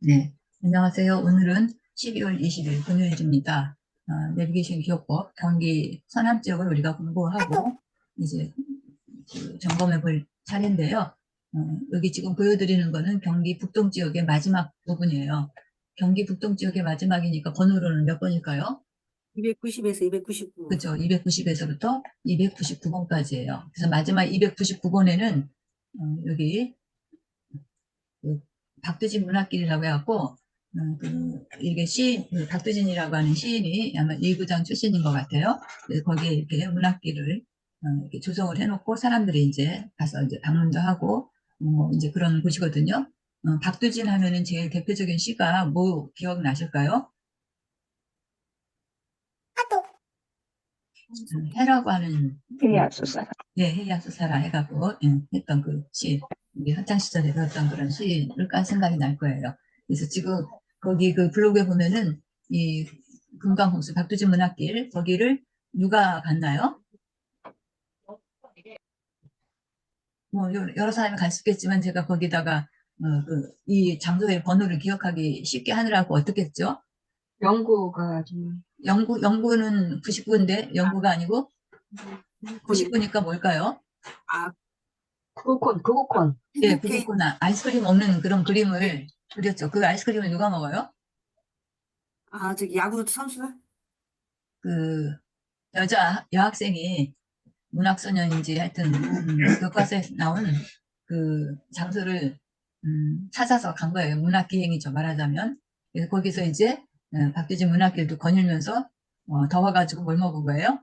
네, 안녕하세요. 오늘은 12월 20일 금요일입니다. 내비게이션 기업법 경기 서남 지역을 우리가 공부하고 이제 그 점검해 볼 차례인데요. 여기 지금 보여드리는 거는 경기 북동 지역의 마지막 부분이에요. 경기 북동 지역의 마지막이니까 번호로는 몇 번일까요? 290에서 299. 그렇죠. 290에서부터 299번까지예요. 그래서 마지막 299번에는 여기 그 박두진 문학길이라고 해갖고 이게 그 박두진이라고 하는 시인이 아마 일구장 출신인 것 같아요. 그래서 거기에 이렇게 문학길을 이렇게 조성을 해놓고 사람들이 이제 가서 이제 방문도 하고 이제 그런 곳이거든요. 박두진 하면은 제일 대표적인 시가 뭐 기억나실까요? 해라고 하는 해야수사. 네, 해야수사라 해갖고 했던 그 시, 우리 학창 시절에 배웠던 그런 시를 생각이 날 거예요. 그래서 지금 거기 그 블로그에 보면은 이 금강홍수 박두진 문학길 거기를 누가 갔나요? 뭐 여러 사람이 갈 수 있겠지만 제가 거기다가 이 장소의 번호를 기억하기 쉽게 하느라고 어떻게 했죠? 영구가 좀 영구는 99인데 영구가 아니고 99니까 뭘까요? 아, 그거콘. 예, 그거구나. 아이스크림 먹는 그런 그림을 그렸죠. 그 아이스크림을 누가 먹어요? 저기 야구 선수가? 그 여자 여학생이 문학소년인지 하여튼 교과서에 나온 그 장소를 찾아서 간 거예요. 문학기행이죠, 말하자면. 그래서 거기서 이제 박두진 문학길도 거닐면서 더워가지고 뭘 먹은 거예요?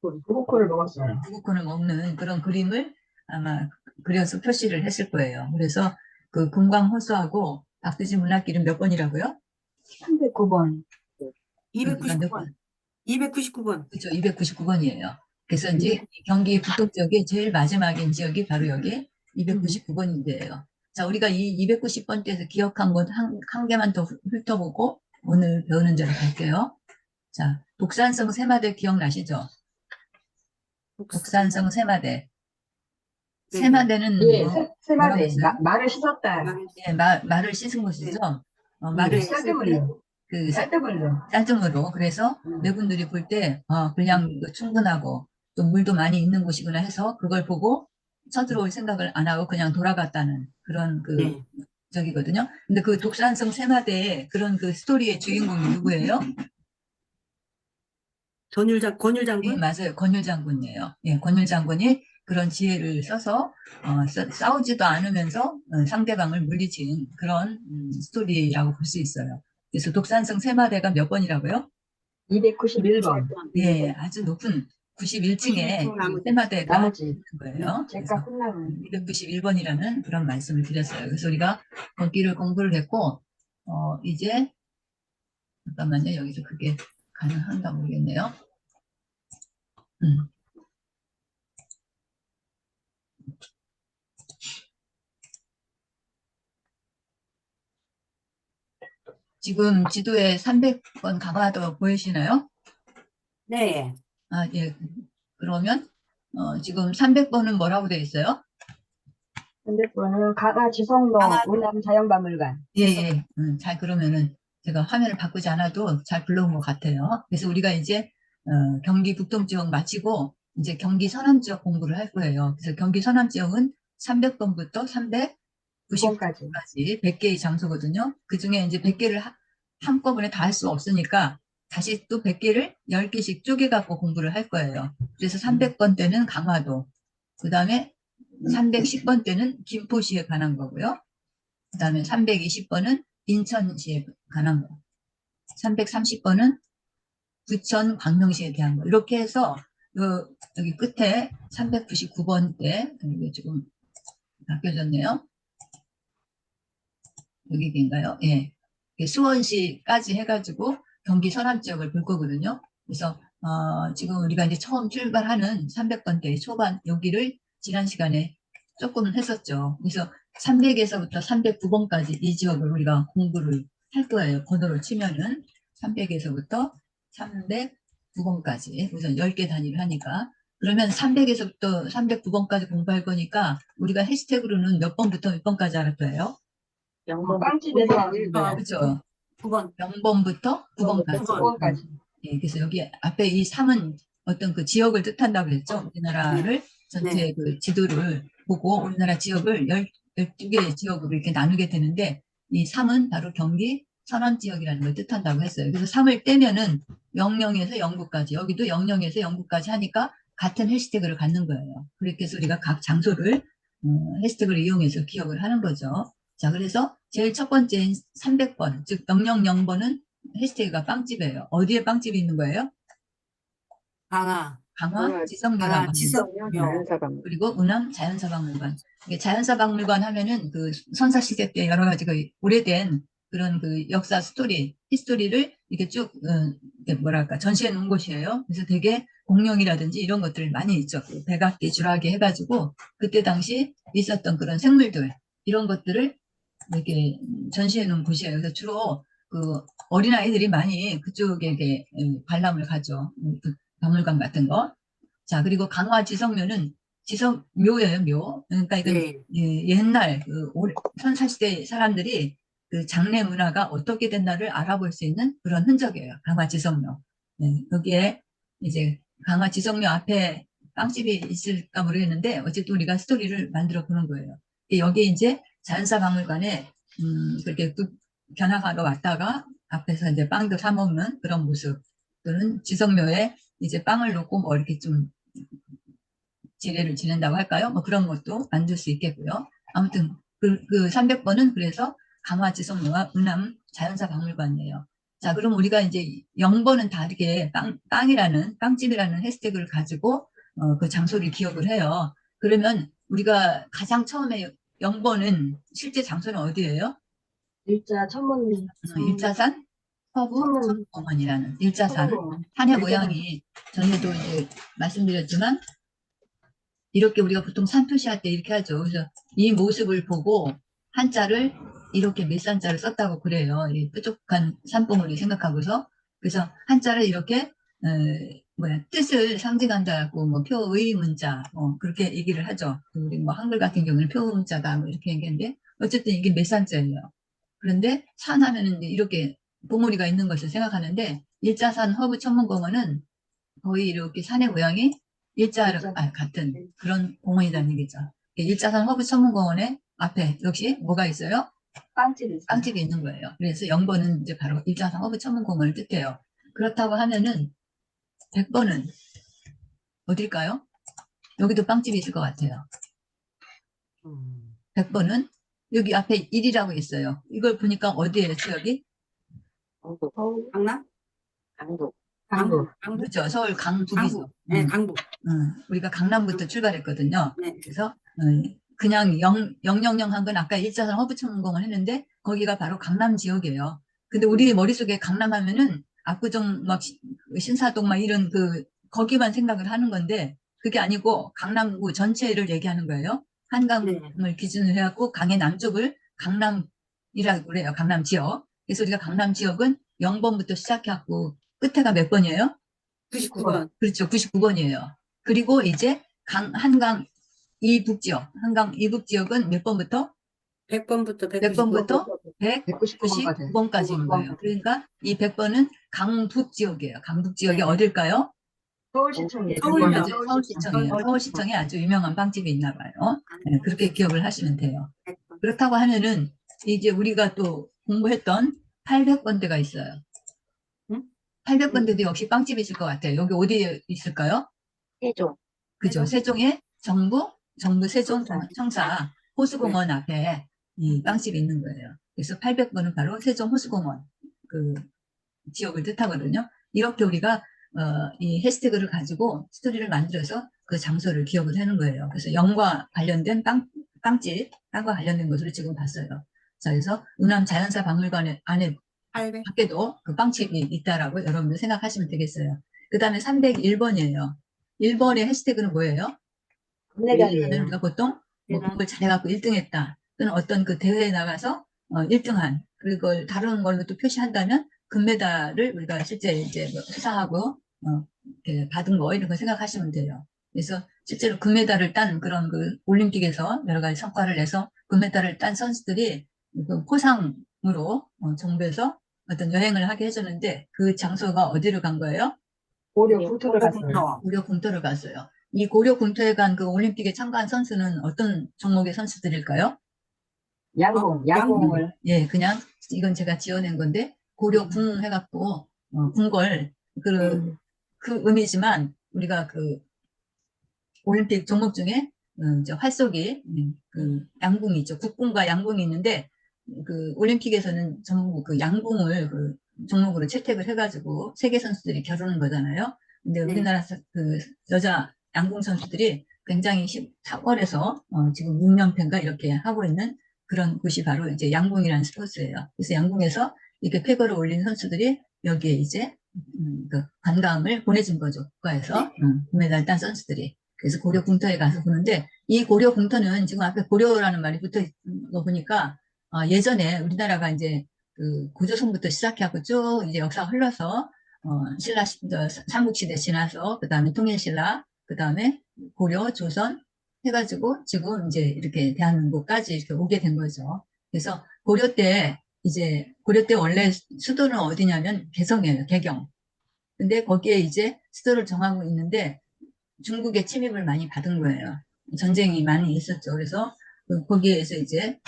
그거콘을 먹었어요. 북극콘을 먹는 그런 그림을 아마 그려서 표시를 했을 거예요. 그래서 그 금강호수하고 박두진 문학길은 몇 번이라고요? 309번. 299번. 299번. 그렇죠. 299번이에요. 그래서 이제 200. 경기 북동 지역의 제일 마지막인 지역이 바로 여기 299번인데요. 자, 우리가 이 290번대에서 기억한 것 한 개만 더 훑어보고 오늘 배우는 대로 갈게요. 자, 독산성 세마대 기억나시죠? 독산성 세마대. 네. 세마대는 예, 뭐라고 세마대. 했어요? 말을 씻었다. 예, 말을 씻은 것이죠. 말을 씻을 때 쌀뜨물로. 그 쌀뜨물로. 쌀뜨물로. 그래서 외분들이 볼 때 분량도 충분하고 또 물도 많이 있는 곳이구나 해서 그걸 보고 쳐들어올 생각을 안 하고 그냥 돌아갔다는 그런 그 네. 적이거든요. 근데 그 독산성 세마대의 그런 그 스토리의 주인공이 누구예요? 권율 예, 장군? 맞아요. 권율 장군이에요. 예, 권율 장군이 그런 지혜를 써서 싸우지도 않으면서 상대방을 물리친 그런 스토리라고 볼 수 있어요. 그래서 독산성 세마대가 몇 번이라고요? 291번. 예, 아주 높은 91층에 91층 나머지. 세마대가 나머지. 있는 거예요. 제가 끝나면. 291번이라는 그런 말씀을 드렸어요. 그래서 우리가 거기를 공부를 했고, 이제, 잠깐만요. 여기서 그게 가능한가 모르겠네요. 음. 지금 지도에 300번 강화도 보이시나요? 네. 아, 예. 그러면, 지금 300번은 뭐라고 되어 있어요? 300번은 가가 지성로 우남자연박물관. 예, 예. 잘 그러면은 제가 화면을 바꾸지 않아도 잘 불러온 것 같아요. 그래서 우리가 이제, 경기 북동 지역 마치고 이제 경기 서남 지역 공부를 할 거예요. 그래서 경기 서남 지역은 300번부터 9번까지. 399번까지 100개의 장소거든요. 그 중에 이제 100개를 한꺼번에 다 할 수 없으니까 다시 또 100개를 10개씩 쪼개갖고 공부를 할 거예요. 그래서 300번 때는 강화도, 그 다음에 310번 때는 김포시에 관한 거고요. 그 다음에 320번은 인천시에 관한 거, 330번은 부천 광명시에 대한 거. 이렇게 해서 여기 끝에 399번 때, 이게 지금 바뀌어졌네요. 여기인가요? 예. 수원시까지 해가지고 경기 서남 지역을 볼 거거든요. 그래서 지금 우리가 이제 처음 출발하는 300번대 초반 여기를 지난 시간에 조금 했었죠. 그래서 300에서부터 309번까지 이 지역을 우리가 공부를 할 거예요. 번호를 치면은 300에서부터 309번까지 우선 10개 단위를 하니까 그러면 300에서부터 309번까지 공부할 거니까 우리가 해시태그로는 몇 번부터 몇 번까지 할 거예요? 빵집에서 하는 거야. 그렇죠. 9번. 0번부터 9번까지. 9번까지. 예, 그래서 여기 앞에 이 3은 어떤 그 지역을 뜻한다고 그랬죠. 우리나라를 전체 네. 그 지도를 보고 우리나라 지역을 12개의 지역으로 이렇게 나누게 되는데 이 3은 바로 경기 서남 지역이라는 걸 뜻한다고 했어요. 그래서 3을 떼면은 00에서 09까지, 여기도 00에서 09까지 하니까 같은 해시태그를 갖는 거예요. 그렇게 해서 우리가 각 장소를 해시태그를 이용해서 기억을 하는 거죠. 자, 그래서 제일 첫 번째인 300번, 즉 000번은 해시태그가 빵집이에요. 어디에 빵집이 있는 거예요? 강화. 강화 지성묘라고 강화 합니다. 지성묘. 그리고 은암 자연사박물관. 이게 자연사박물관 하면은 그 선사시대 때 여러 가지 그 오래된 그런 그 역사 스토리, 히스토리를 이렇게 쭉, 이렇게 뭐랄까, 전시해 놓은 곳이에요. 그래서 되게 공룡이라든지 이런 것들 많이 있죠. 그 백악기, 주라기 해가지고 그때 당시 있었던 그런 생물들, 이런 것들을 이렇게 전시해 놓은 곳이에요. 그래서 주로 그 어린아이들이 많이 그쪽에 이렇게 관람을 가죠. 그 박물관 같은 거. 자, 그리고 강화 지성묘는 지성묘예요, 묘. 그러니까 이건 네. 옛날 그 선사시대 사람들이 그 장례 문화가 어떻게 됐나를 알아볼 수 있는 그런 흔적이에요. 강화 지성묘. 네, 여기에 이제 강화 지성묘 앞에 빵집이 있을까 모르겠는데 어쨌든 우리가 스토리를 만들어 보는 거예요. 여기 이제 자연사박물관에 그렇게 견학하러 왔다가 앞에서 이제 빵도 사 먹는 그런 모습 또는 지성묘에 이제 빵을 놓고 뭐 이렇게 좀 지례를 지낸다고 할까요? 뭐 그런 것도 만들 수 있겠고요. 아무튼 그 300번은 그래서 강화지성묘와 은암 자연사박물관이에요. 자, 그럼 우리가 이제 0번은 다 이렇게 빵이라는 빵집이라는 해시태그를 가지고 그 장소를 기억을 해요. 그러면 우리가 가장 처음에 0번은 실제 장소는 어디예요? 일자 천문 일자산 서부 천문 천문공원이라는 일자산. 천문공원. 산의 모양이 전에도 이제 말씀드렸지만 이렇게 우리가 보통 산 표시할 때 이렇게 하죠. 그래서 이 모습을 보고 한자를 이렇게 몇산자를 썼다고 그래요. 이 뾰족한 산봉우리 생각하고서. 그래서 한자를 이렇게 뜻을 상징한다고 뭐 표의 문자 그렇게 얘기를 하죠. 우리 뭐 한글 같은 경우는 표문자다 뭐 이렇게 얘기하는데 어쨌든 이게 몇산자예요. 그런데 산 하면은 이렇게 봉우리가 있는 것을 생각하는데 일자산 허브 천문공원은 거의 이렇게 산의 모양이 같은 그런 공원이라는 얘기죠. 일자산 허브 천문공원의 앞에 역시 뭐가 있어요? 빵집이 있어요. 빵집이 있는 거예요. 그래서 0번은 이제 바로 일자산 허브 천문공원을 뜻해요. 그렇다고 하면은 100번은 어딜까요? 여기도 빵집이 있을 것 같아요. 100번은 여기 앞에 1이라고 있어요. 이걸 보니까 어디예요, 지역이? 강남? 강북. 강북. 그렇죠. 서울 강북이죠. 네, 강북. 우리가 강남부터 출발했거든요. 네. 그래서 그냥 000 한 건 아까 일자산 허브천문공원 했는데 거기가 바로 강남 지역이에요. 근데 우리 머릿속에 강남 하면은 압구정 막 신사동 막 이런 그 거기만 생각을 하는 건데 그게 아니고 강남구 전체를 얘기하는 거예요. 한강을 기준으로 해갖고 강의 남쪽을 강남이라고 그래요. 강남 지역. 그래서 우리가 강남 지역은 0번부터 시작해갖고 끝에가 몇 번이에요? 99번. 그렇죠. 99번이에요. 그리고 이제 한강 이북 지역, 한강 이북 지역은 몇 번부터? 100번부터 100번부터 199번까지. 199번까지인 거예요. 그러니까 이 100번은 강북 지역이에요. 강북 지역이 네. 어딜까요? 서울시청이에요. 서울요. 서울시청이에요. 서울시청에 아주 유명한 빵집이 있나 봐요. 네, 그렇게 기억을 하시면 돼요. 100번. 그렇다고 하면은 이제 우리가 또 공부했던 800번대가 있어요. 응? 800번대도 역시 빵집이 있을 것 같아요. 여기 어디에 있을까요? 세종. 그죠. 세종의 정부 세종 청사 호수공원 앞에 이 빵집이 있는 거예요. 그래서 800번은 바로 세종 호수공원 그 지역을 뜻하거든요. 이렇게 우리가 이 해시태그를 가지고 스토리를 만들어서 그 장소를 기억을 하는 거예요. 그래서 영과 관련된 빵집, 빵과 관련된 것으로 지금 봤어요. 자, 그래서 은암 자연사 박물관 안에 800. 밖에도 그 빵집이 있다라고 여러분들 생각하시면 되겠어요. 그 다음에 301번이에요. 1번의 해시태그는 뭐예요? 금메달이에요. 우리가 보통 뭐 공부를 잘해갖고 1등 했다. 또는 어떤 그 대회에 나가서 1등한 그걸 다른 걸로 또 표시한다면 금메달을 우리가 실제 이제 뭐 수상하고 이렇게 받은 거 이런 거 생각하시면 돼요. 그래서 실제로 금메달을 딴 그런 그 올림픽에서 여러 가지 성과를 내서 금메달을 딴 선수들이 그 포상으로 정부에서 어떤 여행을 하게 해줬는데 그 장소가 어디로 간 거예요? 고려 궁터를 갔어요. 공터. 고려 궁터를 갔어요. 이 고려 궁터에 간 그 올림픽에 참가한 선수는 어떤 종목의 선수들일까요? 양궁을 예, 그냥 이건 제가 지어낸 건데 고려 궁 해갖고 궁궐 그 의미지만 우리가 그 올림픽 종목 중에 이제 활쏘기 그 양궁이 있죠. 국궁과 양궁이 있는데 그 올림픽에서는 전부 그 양궁을 그 종목으로 채택을 해가지고 세계 선수들이 겨루는 거잖아요. 근데 네. 우리나라 그 여자 양궁 선수들이 굉장히 탁월해서 지금 6년패인가 이렇게 하고 있는 그런 곳이 바로 이제 양궁이라는 스포츠예요. 그래서 양궁에서 이렇게 쾌거를 올린 선수들이 여기에 이제 그 관광을 보내준 거죠. 국가에서 금메달 딴 선수들이. 그래서 고려 궁터에 가서 보는데 이 고려 궁터는 지금 앞에 고려라는 말이 붙어 있는 거 보니까 예전에 우리나라가 이제 그 고조선부터 시작해갖고 쭉 이제 역사가 흘러서 신라 삼국시대 지나서 그 다음에 통일신라 그 다음에 고려 조선 해가지고 지금 이제 이렇게 대한민국까지 이렇게 오게 된 거죠. 그래서 고려 때 이제 고려 때 원래 수도는 어디냐면 개성이에요. 개경. 근데 거기에 이제 수도를 정하고 있는데 중국의 침입을 많이 받은 거예요. 전쟁이 많이 있었죠. 그래서 거기에서 이제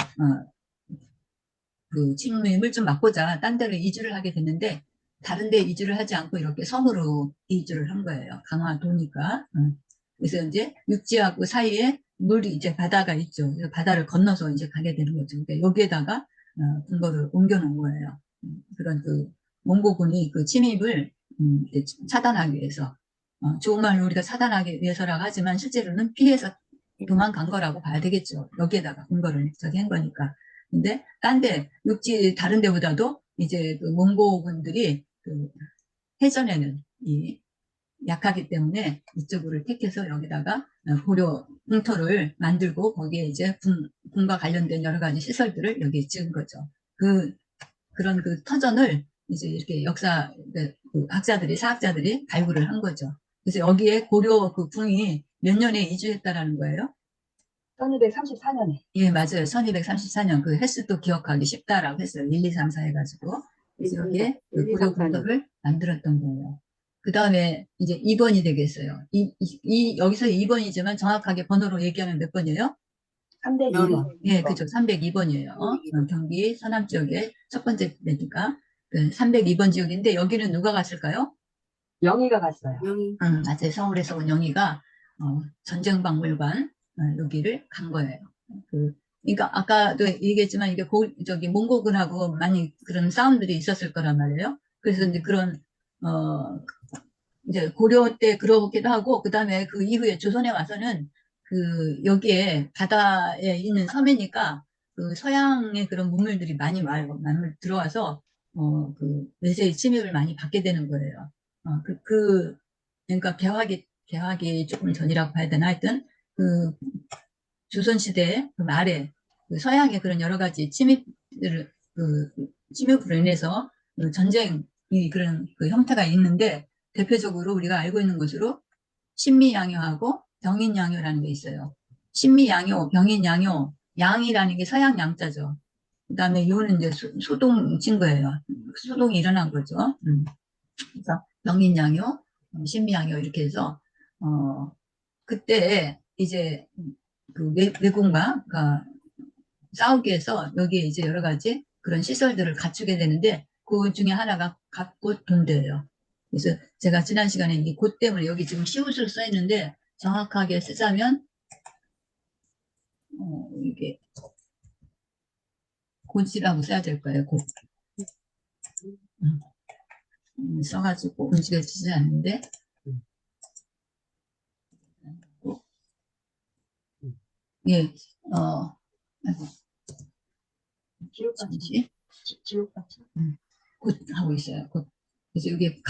그 침입을 좀 막고자 딴 데로 이주를 하게 됐는데 다른 데 이주를 하지 않고 이렇게 섬으로 이주를 한 거예요. 강화도니까. 그래서 이제 육지하고 사이에 물이 이제 바다가 있죠. 그래서 바다를 건너서 이제 가게 되는 거죠. 그러니까 여기에다가 군거를 옮겨 놓은 거예요. 그런 그 몽고군이 그 침입을 이제 차단하기 위해서 좋은 말로 우리가 차단하기 위해서라고 하지만 실제로는 피해서 도망간 거라고 봐야 되겠죠. 여기에다가 군거를 저기 한 거니까. 근데 딴 데, 육지 다른 데보다도 이제 그 몽고군들이 그 해전에는 약하기 때문에 이쪽을 택해서 여기다가 고려 궁터를 만들고 거기에 이제 궁과 관련된 여러 가지 시설들을 여기에 지은 거죠. 그런 그 터전을 이제 이렇게 그 학자들이, 사학자들이 발굴을 한 거죠. 그래서 여기에 고려 그 궁이 몇 년에 이주했다라는 거예요? 1234년에. 예, 맞아요. 1234년 그 횟수도 기억하기 쉽다라고 했어요. 1, 2, 3, 4 해가지고. 그래서 여기에 그 1, 2, 고려 3, 4년. 궁궐을 만들었던 거예요. 그 다음에 이제 2번이 되겠어요. 여기서 2번이지만 정확하게 번호로 얘기하면 몇 번이에요? 302번. 예, 그죠. 302번이에요. 경기 서남 지역의 첫 번째 데니까. 그 302번 지역인데 여기는 누가 갔을까요? 영희가 갔어요. 영희. 맞아요. 서울에서 온 영희가 전쟁박물관 여기를 간 거예요. 그러니까 아까도 얘기했지만 이게 저기 몽고군하고 많이 그런 싸움들이 있었을 거란 말이에요. 그래서 이제 그런 이제 고려 때 그러기도 하고 그다음에 그 이후에 조선에 와서는 그 여기에 바다에 있는 섬이니까 그 서양의 그런 문물들이 많이 와요. 많이 들어와서 그 외세의 침입을 많이 받게 되는 거예요. 그러니까 개화기 조금 전이라고 봐야 되나 하여튼 그 조선시대 그 말에 그 서양의 그런 여러 가지 침입으로 인해서 그 전쟁이 그런 그 형태가 있는데 대표적으로 우리가 알고 있는 것으로 신미양요하고 병인양요라는 게 있어요. 신미양요, 병인양요, 양이라는 게 서양 양자죠. 그 다음에 요는 이제 소동 친 거예요. 소동이 일어난 거죠. 그래서 병인양요, 신미양요 이렇게 해서 그때 이제 그 외국과 싸우기 위해서 여기에 이제 여러 가지 그런 시설들을 갖추게 되는데 그 중에 하나가 갑곶 돈대예요. 그래서 제가 지난 시간에 이 곶 때문에 여기 지금 시옷으로 써 있는데 정확하게 쓰자면 이게 곶이라고 써야 될 거예요. 곶. 써가지고 움직여지지 않는데 예, 아이고, 잠시 지옥같이. 곶 하고 있어요. 곶. 그래서 이게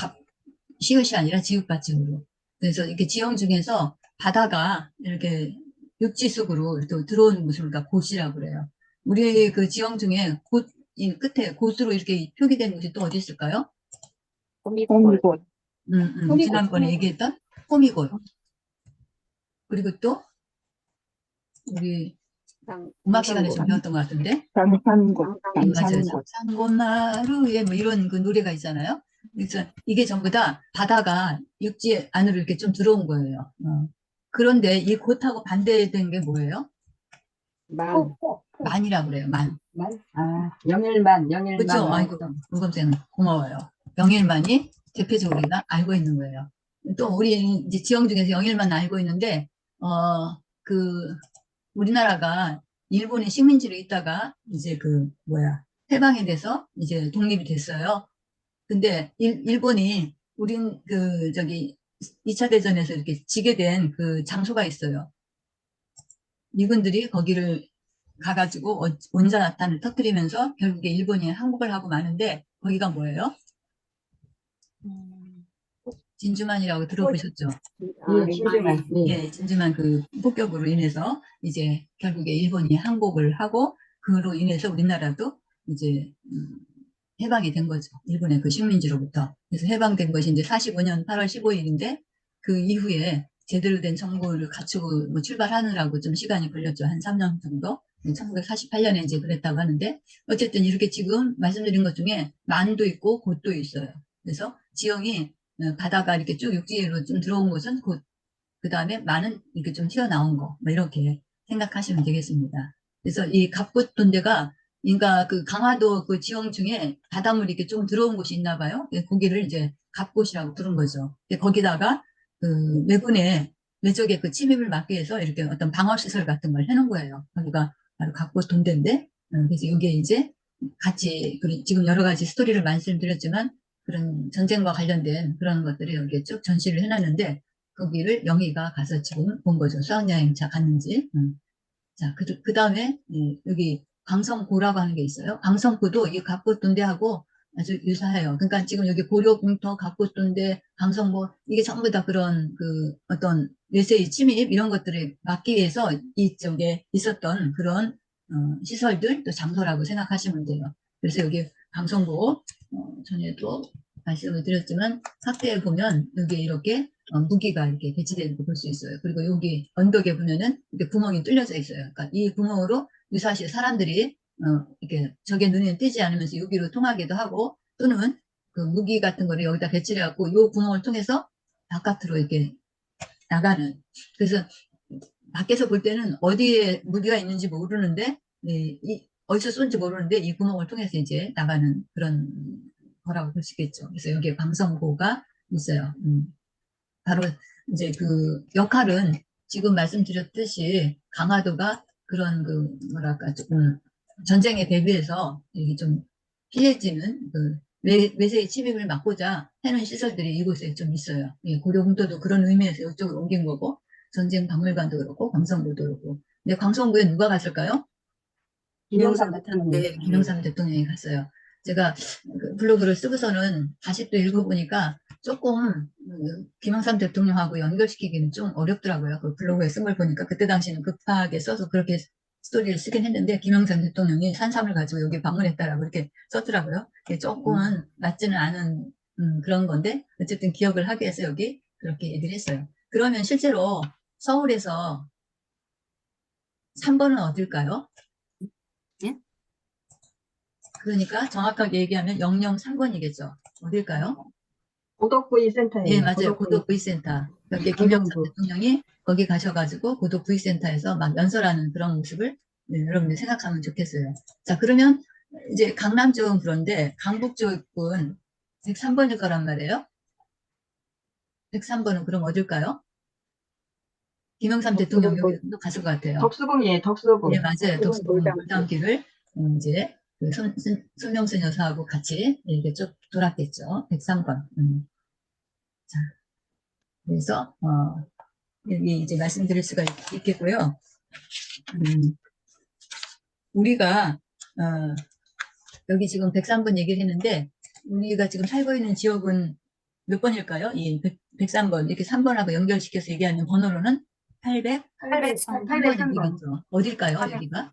시옷이 아니라 지읒받침으로. 그래서 이렇게 지형 중에서 바다가 이렇게 육지 속으로 또 들어오는 것을 우리가 곶이라고 그래요. 우리 그 지형 중에 이 끝에 곶으로 이렇게 표기된 곳이 또 어디 있을까요? 호미곶. 지난번에 얘기했던 호미곶. 그리고 또 우리 음악 시간에 좀 배웠던 것 같은데. 장산곳, 예, 맞아요. 장산곳. 산곳마루에 뭐 이런 그 노래가 있잖아요. 그래서 이게 전부 다 바다가 육지 안으로 이렇게 좀 들어온 거예요. 그런데 이 곳하고 반대된 게 뭐예요? 만. 만이라고 그래요. 만. 만? 아, 영일만, 영일만. 그렇죠? 아이고, 우검쌤 고마워요. 영일만이 대표적으로 우리가 알고 있는 거예요. 또 우리 이제 지형 중에서 영일만 알고 있는데, 그 우리나라가 일본의 식민지로 있다가 이제 그 뭐야 해방이 돼서 이제 독립이 됐어요. 근데 일본이 우린 그 저기 2차 대전에서 이렇게 지게 된 그 장소가 있어요. 미군들이 거기를 가가지고 원자탄을 터뜨리면서 결국에 일본이 항복을 하고 마는데 거기가 뭐예요? 진주만이라고 들어보셨죠? 예, 진주만. 예. 예, 진주만 그 폭격으로 인해서 이제 결국에 일본이 항복을 하고 그로 인해서 우리나라도 이제 해방이 된 거죠. 일본의 그 식민지로부터. 그래서 해방된 것이 이제 45년 8월 15일인데 그 이후에 제대로 된 정보를 갖추고 뭐 출발하느라고 좀 시간이 걸렸죠. 한 3년 정도. 1948년에 이제 그랬다고 하는데 어쨌든 이렇게 지금 말씀드린 것 중에 만도 있고 곳도 있어요. 그래서 지형이 바다가 이렇게 쭉 육지로 좀 들어온 곳은 곳, 그 다음에 많은 이렇게 좀 튀어나온 거, 뭐 이렇게 생각하시면 되겠습니다. 그래서 이 갑곶돈대가 그러니까 그 강화도 그 지형 중에 바닷물이 이렇게 좀 들어온 곳이 있나 봐요. 거기를 이제 갑곶이라고 부른 거죠. 거기다가 그 왜군의 외적의 그 침입을 막기 위해서 이렇게 어떤 방어 시설 같은 걸 해놓은 거예요. 거기가 바로 갑곶돈대인데, 그래서 이게 이제 같이 지금 여러 가지 스토리를 말씀드렸지만 그런 전쟁과 관련된 그런 것들을 여기에 쭉 전시를 해놨는데 거기를 영희가 가서 지금 본 거죠. 수학여행차 갔는지. 자, 그 다음에 여기 광성고라고 하는 게 있어요. 광성고도 이 갑곶돈대하고 아주 유사해요. 그러니까 지금 여기 고려공터, 갑곶돈대, 광성고 이게 전부 다 그런 그 어떤 외세의 침입 이런 것들을 막기 위해서 이쪽에 있었던 그런 시설들 또 장소라고 생각하시면 돼요. 그래서 여기 광성고 전에도 말씀을 드렸지만 학대에 보면 여기 이렇게 무기가 이렇게 배치되는 거 볼 수 있어요. 그리고 여기 언덕에 보면은 이렇게 구멍이 뚫려져 있어요. 그러니까 이 구멍으로 유사시 사람들이 이렇게 적의 눈에 띄지 않으면서 여기로 통하기도 하고 또는 그 무기 같은 거를 여기다 배치를 해갖고 이 구멍을 통해서 바깥으로 이렇게 나가는. 그래서 밖에서 볼 때는 어디에 무기가 있는지 모르는데 어디서 쏜지 모르는데 이 구멍을 통해서 이제 나가는 그런 거라고 볼 수 있겠죠. 그래서 여기에 광성고가 있어요. 바로 이제 그 역할은 지금 말씀드렸듯이 강화도가 그런 그 뭐랄까 조금 전쟁에 대비해서 이게 좀 피해지는 그 외세의 침입을 막고자 해놓은 시설들이 이곳에 좀 있어요. 예, 고려공터도 그런 의미에서 이쪽으로 옮긴 거고 전쟁 박물관도 그렇고 광성고도 그렇고. 근데 광성고에 누가 갔을까요? 김영삼 대통령. 네, 김영삼 대통령이 갔어요. 제가 그 블로그를 쓰고서는 다시 또 읽어보니까 조금 김영삼 대통령하고 연결시키기는 좀 어렵더라고요. 그 블로그에 쓴 걸 보니까 그때 당시는 급하게 써서 그렇게 스토리를 쓰긴 했는데 김영삼 대통령이 산삼을 가지고 여기 방문했다라고 이렇게 썼더라고요. 조금은 맞지는 않은 그런 건데 어쨌든 기억을 하기 위해서 여기 그렇게 얘기를 했어요. 그러면 실제로 서울에서 3번은 어딜까요? 예? 그러니까 정확하게 얘기하면 003번이겠죠. 어딜까요? 고덕구이 센터예요. 예, 맞아요. 고도구이센터. 그렇게 김영삼 대통령이 거기 가셔가지고 고도구이센터에서 막 연설하는 그런 모습을 여러분들이 생각하면 좋겠어요. 자, 그러면 이제 강남 쪽은 그런데 강북 쪽은 103번일 거란 말이에요. 103번은 그럼 어딜까요? 김영삼 대통령 여기도 갔을 것 같아요. 덕수궁이에요, 덕수궁. 네, 맞아요. 덕수궁 돌담길. 돌담길을 이제 그 손명순 여사하고 같이 이렇게 쭉 돌았겠죠. 103번. 자, 그래서 여기 이제 말씀드릴 수가 있겠고요. 우리가 여기 지금 103번 얘기를 했는데 우리가 지금 살고 있는 지역은 몇 번일까요? 이 103번 이렇게 3번하고 연결시켜서 얘기하는 번호로는 803번이겠죠. 어딜까요? 여기가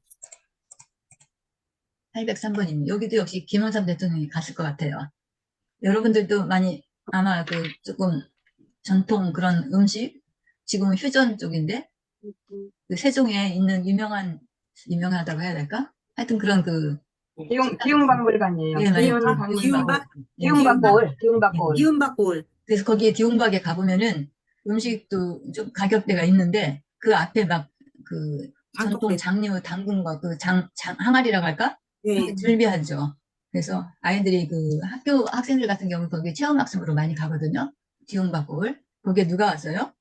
803번입니다. 여기도 역시 김영삼 대통령이 갔을 것 같아요. 여러분들도 많이 아마 그 조금 전통 그런 음식 지금 휴전 쪽인데 그 세종에 있는 유명한 유명하다고 해야 될까? 하여튼 그런 그 기웅박물관이에요. 예, 맞아요. 기운박? 기웅박골. 기운박골. 그래서 거기에 디움박에 가보면은 음식도 좀 가격대가 있는데 그 앞에 막 그 전통 장류 담근 거 그 항아리라고 할까? 예. 즐비하죠. 그래서 아이들이 그 학교 학생들 같은 경우 거기 체험학습으로 많이 가거든요. 디움박골. 거기에 누가 왔어요?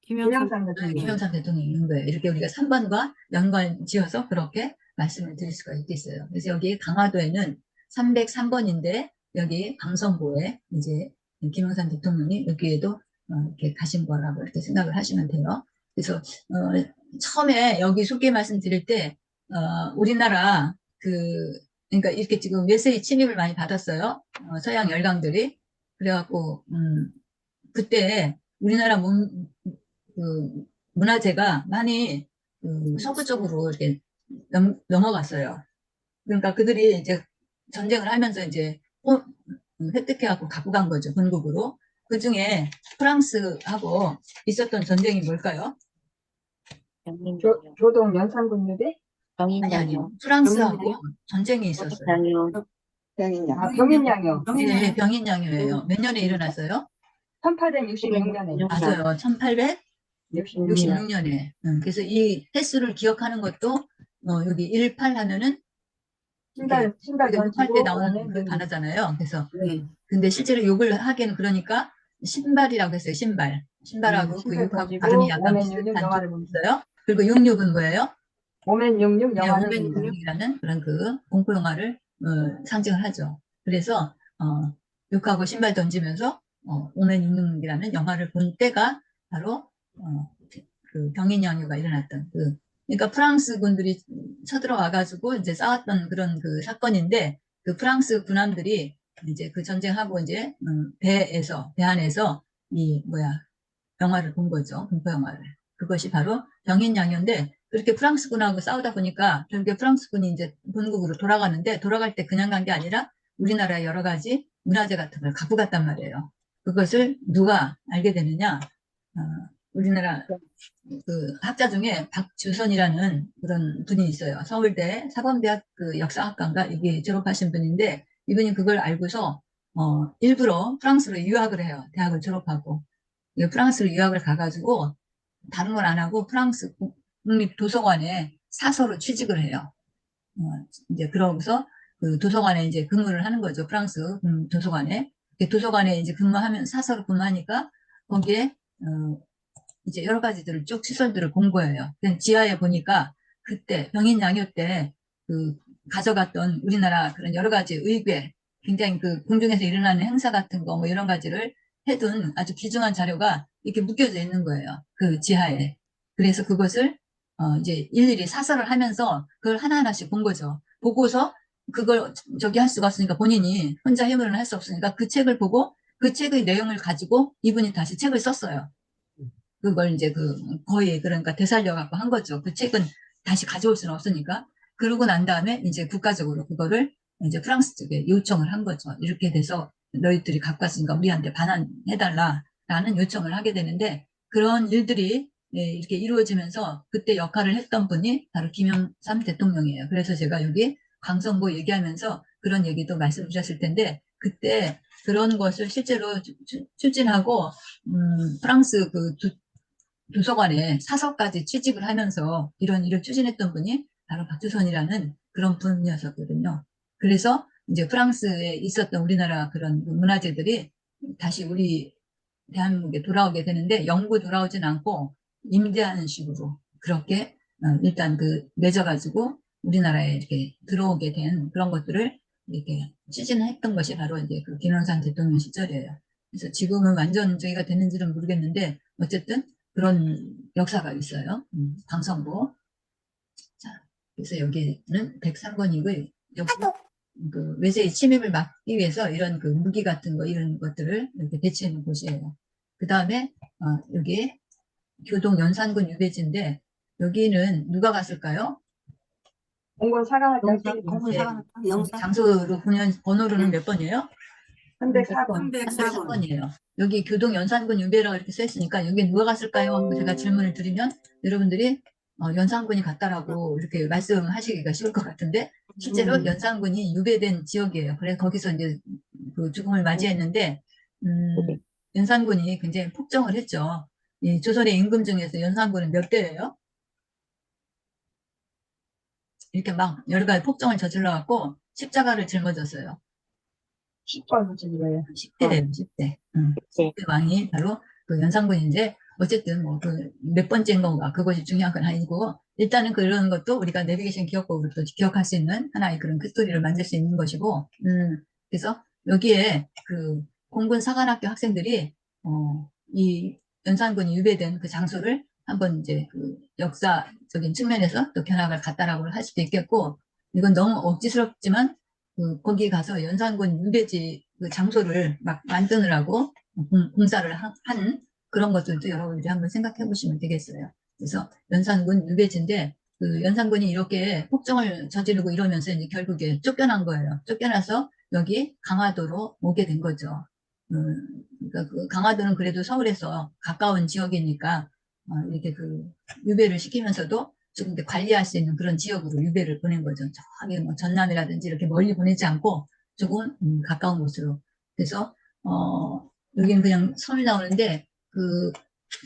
김영삼 네, 대통령. 김영삼 대통령이 있는 거예요. 이렇게 우리가 3번과 연관 지어서 그렇게 말씀을 드릴 수가 있겠어요. 그래서 여기 강화도에는 303번인데 여기 강성보에 이제 김영삼 대통령이 여기에도 이렇게 가신 거라고 이렇게 생각을 하시면 돼요. 그래서 처음에 여기 소개 말씀드릴 때 우리나라 그러니까 이렇게 지금 외세의 침입을 많이 받았어요. 서양 열강들이. 그래갖고 그때 우리나라 그 문화재가 많이 서구 쪽으로 이렇게 넘어갔어요. 그러니까 그들이 이제 전쟁을 하면서 이제 획득해갖고 갖고 간 거죠, 본국으로. 그 중에 프랑스하고 있었던 전쟁이 뭘까요? 교동 연산군 유배? 아니, 아니요. 프랑스하고 병인양요? 전쟁이 있었어요. 병인양요. 네, 병인양요예요. 몇 년에 일어났어요? 1866년에. 맞아요. 66년. 1866년에. 그래서 이 횟수를 기억하는 것도 여기 18 하면은 신발 우리가 욕할 때 던지고 나오는 오면 그 단어잖아요. 그래서 네. 근데 실제로 욕을 하기에는 그러니까 신발이라고 했어요. 신발. 신발하고 그 신발 욕하고 던지고 발음이 약간 오멘 육육 비슷한 영화를 쪽이 봅니다. 있어요. 그리고 66은 뭐예요? 오멘 육육 네, 영화를 오멘 봅니다. 육육. 이라는 그런 그 공포 영화를 상징을 하죠. 그래서 욕하고 신발 던지면서 오멘 66이라는 영화를 본 때가 바로 그 병인양요가 일어났던 그러니까 프랑스 군들이 쳐들어와가지고 이제 싸웠던 그런 그 사건인데 그 프랑스 군함들이 이제 그 전쟁하고 이제 배 안에서 이 뭐야 영화를 본 거죠. 공포 영화를. 그것이 바로 병인양요인데 그렇게 프랑스군하고 싸우다 보니까 결국에 프랑스군이 이제 본국으로 돌아가는데 돌아갈 때 그냥 간 게 아니라 우리나라의 여러 가지 문화재 같은 걸 갖고 갔단 말이에요. 그것을 누가 알게 되느냐? 우리나라 그 학자 중에 박주선이라는 그런 분이 있어요. 서울대 사범대학 그 역사학과인가 이게 졸업하신 분인데 이분이 그걸 알고서 일부러 프랑스로 유학을 해요. 대학을 졸업하고 프랑스로 유학을 가가지고 다른 걸 안 하고 프랑스 국립도서관에 사서로 취직을 해요. 이제 그러고서 그 도서관에 이제 근무를 하는 거죠. 프랑스 도서관에. 도서관에 이제 근무하면 사서로 근무하니까 거기에 이제 여러 가지들을 쭉 시설들을 본 거예요. 지하에 보니까 그때 병인양요 때 그 가져갔던 우리나라 그런 여러 가지 의궤, 굉장히 그 궁중에서 일어나는 행사 같은 거 뭐 이런 가지를 해둔 아주 귀중한 자료가 이렇게 묶여져 있는 거예요. 그 지하에. 그래서 그것을 이제 일일이 사설을 하면서 그걸 하나하나씩 본 거죠. 보고서 그걸 저기 할 수가 없으니까 본인이 혼자 힘으로는 할 수 없으니까 그 책을 보고 그 책의 내용을 가지고 이분이 다시 책을 썼어요. 그걸 이제 거의 그러니까 되살려 갖고 한 거죠. 그 책은 다시 가져올 수는 없으니까. 그러고 난 다음에 이제 국가적으로 그거를 이제 프랑스 쪽에 요청을 한 거죠. 이렇게 돼서 너희들이 갖고 왔으니까 우리한테 반환해달라라는 요청을 하게 되는데 그런 일들이 이렇게 이루어지면서 그때 역할을 했던 분이 바로 김영삼 대통령이에요. 그래서 제가 여기 강성보 얘기하면서 그런 얘기도 말씀 주셨을 텐데 그때 그런 것을 실제로 추진하고 프랑스 그 도서관에 사서까지 취직을 하면서 이런 일을 추진했던 분이 바로 박주선이라는 그런 분이었었거든요. 그래서 이제 프랑스에 있었던 우리나라 그런 문화재들이 다시 우리 대한민국에 돌아오게 되는데 영구 돌아오진 않고 임대하는 식으로 그렇게 일단 맺어가지고 우리나라에 이렇게 들어오게 된 그런 것들을 이렇게 추진했던 것이 바로 이제 그 김영삼 대통령 시절이에요. 그래서 지금은 완전 저희가 됐는지는 모르겠는데 어쨌든 그런 역사가 있어요. 강성보. 자, 그래서 여기는 103번이고 여기 그 외세의 침입을 막기 위해서 이런 그 무기 같은 거 이런 것들을 이렇게 배치해 놓은 곳이에요. 그 다음에 여기 교동 연산군 유배지인데 여기는 누가 갔을까요? 공군 사관학교 공군 사관학교 영산 장소로 번호로는 몇 번이에요? 304번. 304번. 304번이에요. 여기 교동 연산군 유배라고 이렇게 써 있으니까 여기 누가 갔을까요? 하고 제가 질문을 드리면 여러분들이 연산군이 같다라고 이렇게 말씀하시기가 쉬울 것 같은데 실제로 연산군이 유배된 지역이에요. 그래서 거기서 이제 그 죽음을 맞이했는데 연산군이 굉장히 폭정을 했죠. 이 조선의 임금 중에서 연산군은 몇 대예요? 이렇게 막 여러 가지 폭정을 저질러 갖고 십자가를 짊어졌어요. 10번 거예요. 10대예요, 10대. 10대 왕이 바로 그 연산군인데 어쨌든 뭐 그 몇 번째인 건가 그것이 중요한 건 아니고 일단은 그런 것도 우리가 내비게이션 기억법으로 또 기억할 수 있는 하나의 그런 그 스토리를 만들 수 있는 것이고 그래서 여기에 그 공군 사관학교 학생들이 이 연산군이 유배된 그 장소를 한번 이제 그 역사적인 측면에서 또 견학을 갔다라고 할 수도 있겠고 이건 너무 억지스럽지만 그 거기 가서 연산군 유배지 그 장소를 막 만드느라고 공사를 한 그런 것들도 여러분들이 한번 생각해 보시면 되겠어요. 그래서 연산군 유배지인데 그 연산군이 이렇게 폭정을 저지르고 이러면서 이제 결국에 쫓겨난 거예요. 쫓겨나서 여기 강화도로 오게 된 거죠. 그러니까 그 강화도는 그래도 서울에서 가까운 지역이니까 이렇게 그 유배를 시키면서도 조금 더 관리할 수 있는 그런 지역으로 유배를 보낸 거죠. 저기 뭐 전남이라든지 이렇게 멀리 보내지 않고 조금 가까운 곳으로. 그래서 여기는 그냥 섬이 나오는데 그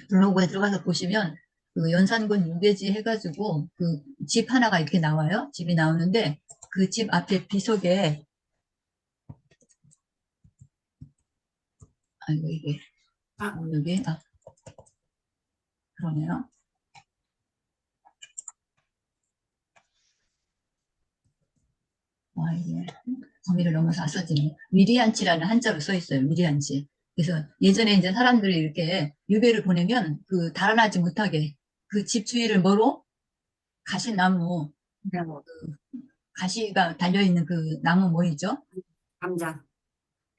블로그에 들어가서 보시면 그 연산군 유배지 해가지고 그 집 하나가 이렇게 나와요. 집이 나오는데 그 집 앞에 비석에 아이고 이게 여기 그러네요. 이게 범위를 넘어서 안 써지네. 미리안치라는 한자로 써 있어요. 미리안치. 그래서 예전에 이제 사람들이 이렇게 유배를 보내면 그 달아나지 못하게 그 집 주위를 뭐로 가시나무 가시가 달려있는 그 나무 뭐이죠? 감자.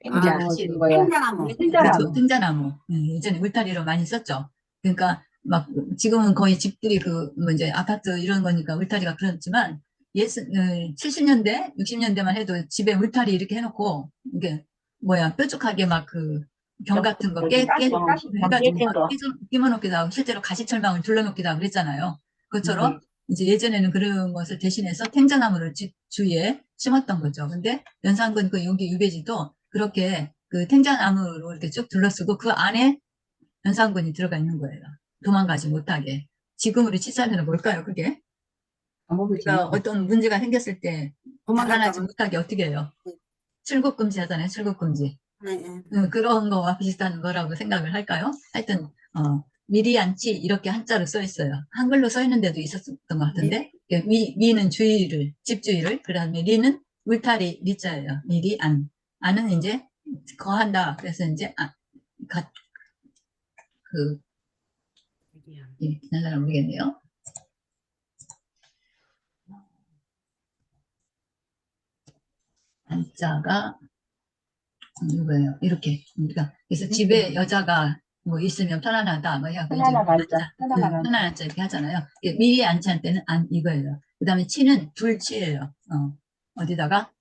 가시로. 생자나무. 그렇죠. 등자나무. 예전에 울타리로 많이 썼죠. 그러니까 막 지금은 거의 집들이 그 뭐 이제 아파트 이런 거니까 울타리가 그렇지만 70년대, 60년대만 해도 집에 울타리 이렇게 해놓고 이게 뭐야 뾰족하게 막 그 병 같은 거 해가지고 막 끼워놓기도 하고 실제로 가시철망을 둘러놓기도 하고 그랬잖아요. 그것처럼 이제 예전에는 그런 것을 대신해서 탱자나무를 집 주위에 심었던 거죠. 근데 연산군 그 여기 유배지도 그렇게 그 탱자나무로 이렇게 쭉 둘러쓰고 그 안에 연산군이 들어가 있는 거예요. 도망가지 못하게. 지금 우리 치사는 뭘까요, 그게? 우리가 어떤 문제가 생겼을 때 달아나지 못하게 어떻게 해요? 출국 금지 하잖아요, 출국 금지. 그런 거와 비슷한 거라고 생각을 할까요? 하여튼 미리안치 이렇게 한자로 써 있어요. 한글로 써 있는 데도 있었던 것 같은데 미는 주의를, 집 주의를, 그 다음에 리는 울타리 리자예요. 미리안. 안은 이제 거한다. 그래서 이제 그 잘 모르겠네요. 안자가 이거예요. 이렇게. 그러니까 그래서 집에 여자가 뭐 있으면 편안하다. 뭐 해갖고 편안한 안자 이렇게 하잖아요. 미리 안치할 때는 안 이거예요. 그 다음에 치는 불치예요. 어디다가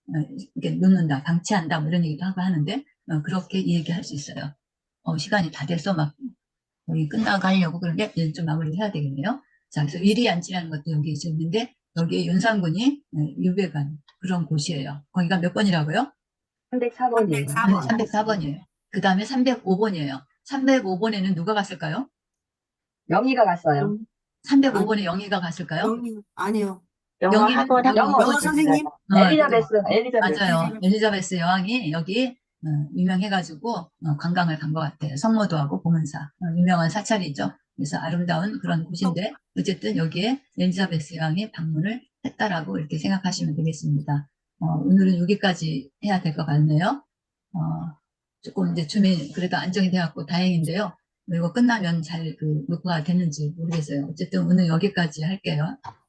이렇게 놓는다, 방치한다 뭐 이런 얘기도 하고 하는데 그렇게 얘기할 수 있어요. 시간이 다 돼서 막 거의 끝나가려고 그런데 이제 좀 마무리를 해야 되겠네요. 자, 그래서 위리안치라는 것도 여기 있는데 여기에 윤산군이 유배간 그런 곳이에요. 거기가 몇 번이라고요? 304번이에요. 304번이에요. 그 다음에 305번이에요. 305번에는 누가 갔을까요? 영희가 갔어요. 305번에 영희가 갔을까요? 아니요. 영희는 영어 선생님? 엘리자베스. 맞아요. 엘리자베스 여왕이 여기 유명해가지고 관광을 간 것 같아요. 성모도 하고 보문사. 유명한 사찰이죠. 그래서 아름다운 그런 곳인데 어쨌든 여기에 엘리자베스 여왕이 방문을 했다라고 이렇게 생각하시면 되겠습니다. 오늘은 여기까지 해야 될 것 같네요. 조금 이제 줌이 그래도 안정이 돼갖고 다행인데요. 이거 끝나면 잘 그 녹화가 됐는지 모르겠어요. 어쨌든 오늘 여기까지 할게요.